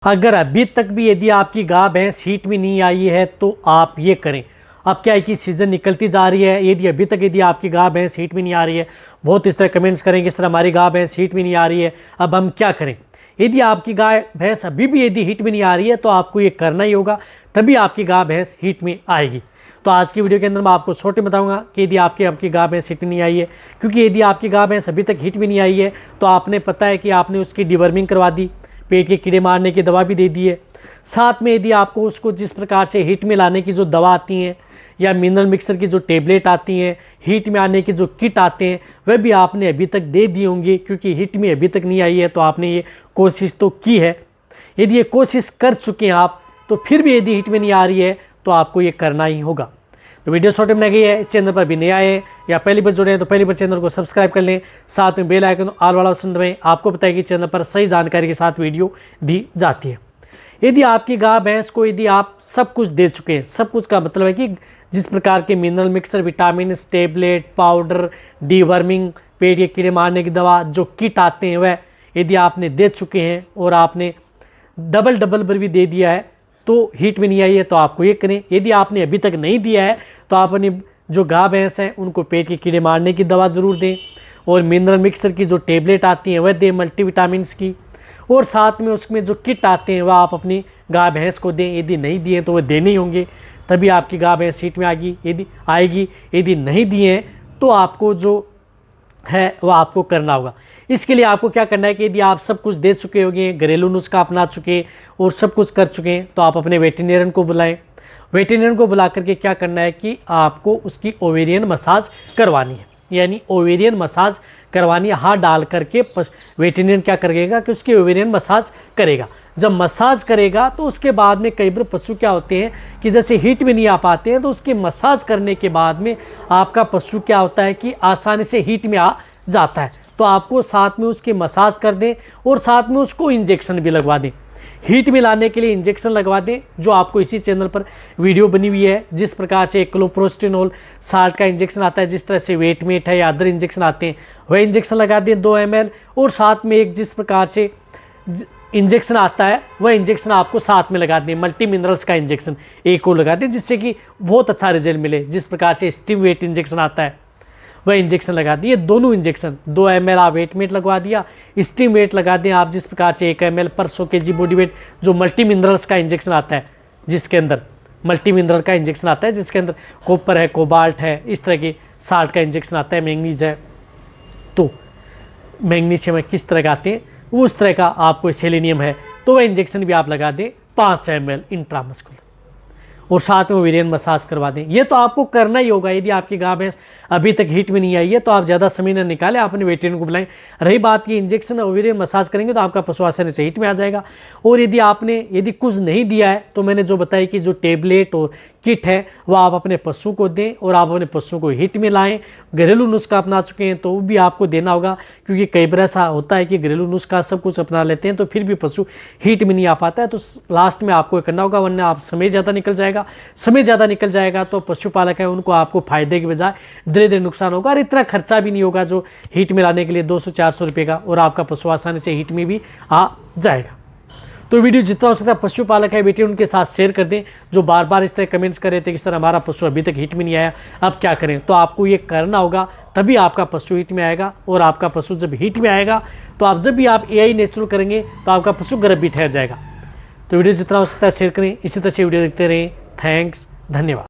अगर अभी तक भी यदि आपकी गाय भैंस हीट में नहीं आई है तो आप ये करें। अब क्या है कि सीज़न निकलती जा रही है, यदि अभी तक यदि आपकी गाय भैंस हीट में नहीं आ रही है, बहुत इस तरह कमेंट्स करेंगे इस तरह हमारी गाय भैंस हीट में नहीं आ रही है, अब हम क्या करें। यदि आपकी गाय भैंस अभी भी यदि हीट में नहीं आ रही है तो आपको ये करना ही होगा, तभी आपकी गाय भैंस हीट में आएगी। तो आज की वीडियो के अंदर मैं आपको छोटे बताऊंगा कि यदि आपकी गाय भैंस हीट में नहीं आई है, क्योंकि यदि आपकी गाय भैंस अभी तक हीट में नहीं आई है तो आपने पता है कि आपने उसकी डिवर्मिंग करवा दी, पेट के कीड़े मारने की दवा भी दे दी है। साथ में यदि आपको उसको जिस प्रकार से हीट में लाने की जो दवा आती हैं या मिनरल मिक्सर की जो टेबलेट आती हैं, हीट में आने की जो किट आते हैं, वह भी आपने अभी तक दे दी होंगी, क्योंकि हीट में अभी तक नहीं आई है तो आपने ये कोशिश तो की है। यदि ये कोशिश कर चुके हैं आप तो फिर भी यदि हीट में नहीं आ रही है तो आपको ये करना ही होगा। तो वीडियो शॉर्ट में गई है, इस चैनल पर भी नए आए हैं या पहली बार जुड़े हैं तो पहली बार चैनल को सब्सक्राइब कर लें, साथ में बेल आइकन ऑल वाला ऑप्शन दबाएं। आपको पता है कि चैनल पर सही जानकारी के साथ वीडियो दी जाती है। यदि आपकी गाय भैंस को यदि आप सब कुछ दे चुके हैं, सब कुछ का मतलब है कि जिस प्रकार के mineral mixture, vitamin, tablet, powder, deworming, पेट के कीड़े मारने की दवा, जो किट आते हैं वह यदि आपने दे चुके हैं और आपने डबल पर भी दे दिया है तो हीट में नहीं आई है तो आपको ये करें। यदि आपने अभी तक नहीं दिया है तो आप अपनी जो गाय भैंस हैं उनको पेट के कीड़े मारने की दवा ज़रूर दें और मिनरल मिक्सर की जो टेबलेट आती हैं वह दें, मल्टीविटामिन्स की, और साथ में उसमें जो किट आते हैं वह आप अपनी गाय भैंस को दें। यदि नहीं दिए तो वह देने ही होंगे, तभी आपकी गाय भैंस हीट में आएगी। यदि नहीं दिए हैं तो आपको जो है वह आपको करना होगा। इसके लिए आपको क्या करना है कि यदि आप सब कुछ दे चुके होंगे, घरेलू नुस्खा अपना चुके और सब कुछ कर चुके हैं तो आप अपने वेटेरियन को बुलाएं। वेटेरियन को बुला करके क्या करना है कि आपको उसकी ओवेरियन मसाज करवानी है, यानी ओवेरियन मसाज करवानी है। हाथ डाल करके वेटेरियन क्या करेगा कि उसकी ओवेरियन मसाज करेगा। जब मसाज करेगा तो उसके बाद में कई बार पशु क्या होते हैं कि जैसे हीट में नहीं आ पाते हैं तो उसकी मसाज करने के बाद में आपका पशु क्या होता है कि आसानी से हीट में आ जाता है। तो आपको साथ में उसकी मसाज कर दें और साथ में उसको इंजेक्शन भी लगवा दें। हीट में लाने के लिए इंजेक्शन लगवा दें, जो आपको इसी चैनल पर वीडियो बनी हुई है। जिस प्रकार से क्लोप्रोस्टिनोल साल्ट का इंजेक्शन आता है, जिस तरह से वेटमेट है या अदर इंजेक्शन आते हैं, वह इंजेक्शन लगा दें 2 ml, और साथ में एक जिस प्रकार से इंजेक्शन आता है वह इंजेक्शन आपको साथ में लगा दें। मल्टी मिनरल्स का इंजेक्शन एक को लगा दें, जिससे कि बहुत अच्छा रिजल्ट मिले। जिस प्रकार से स्टीम वेट इंजेक्शन आता है वह इंजेक्शन लगा दिए। दोनों इंजेक्शन 2 ml आप वेटमेट लगवा दिया, स्टीम वेट लगा दें आप जिस प्रकार से 1 ml पर 100 kg बॉडी वेट, जो मल्टी मिनरल्स का इंजेक्शन आता है, जिसके अंदर मल्टी मिनरल का इंजेक्शन आता है, जिसके अंदर कॉपर है, कोबाल्ट है, इस तरह की साल्ट का इंजेक्शन आता है, मैंगनीज है, तो मैग्नीशियम है, किस तरह का आते हैं उस तरह का आपको सेलेनियम है, तो वह इंजेक्शन भी आप लगा दें 5 ml इंट्रामस्कुलर, और साथ में ओवेरियन मसाज करवा दें। ये तो आपको करना ही होगा। यदि आपकी गाय भैंस अभी तक हीट में नहीं आई है तो आप ज़्यादा समय न निकालें, आप अपने वेटेरियन को बुलाएं। रही बात की इंजेक्शन ओवेरियन मसाज करेंगे तो आपका पशु आसानी से हीट में आ जाएगा। और यदि आपने कुछ नहीं दिया है तो मैंने जो बताया कि जो टेबलेट और किट है वह आप अपने पशु को दें और आप अपने पशु को हीट में लाएं। घरेलू नुस्खा अपना चुके हैं तो वो भी आपको देना होगा, क्योंकि कई बार ऐसा होता है कि घरेलू नुस्खा सब कुछ अपना लेते हैं तो फिर भी पशु हीट में नहीं आ पाता है, तो लास्ट में आपको करना होगा, वरना आप समय ज़्यादा निकल जाएगा तो पशुपालक है उनको आपको फायदे के बजाय धीरे नुकसान होगा, और इतना खर्चा भी नहीं होगा जो हीट में लाने के लिए 200-400 रुपये का, और आपका पशु आसानी से हीट में भी आ जाएगा। तो वीडियो जितना हो सकता है पशुपालक है बेटे उनके साथ शेयर कर दें, जो बार बार इस तरह कमेंट्स कर रहे थे कि सर हमारा पशु अभी तक हीट में नहीं आया, अब क्या करें। तो आपको ये करना होगा, तभी आपका पशु हीट में आएगा। और आपका पशु जब हीट में आएगा तो आप जब भी आप AI नेचुरल करेंगे तो आपका पशु गर्भ भी ठहर जाएगा। तो वीडियो जितना हो सकता है शेयर करें, इसी तरह से वीडियो देखते रहें। थैंक्स, धन्यवाद।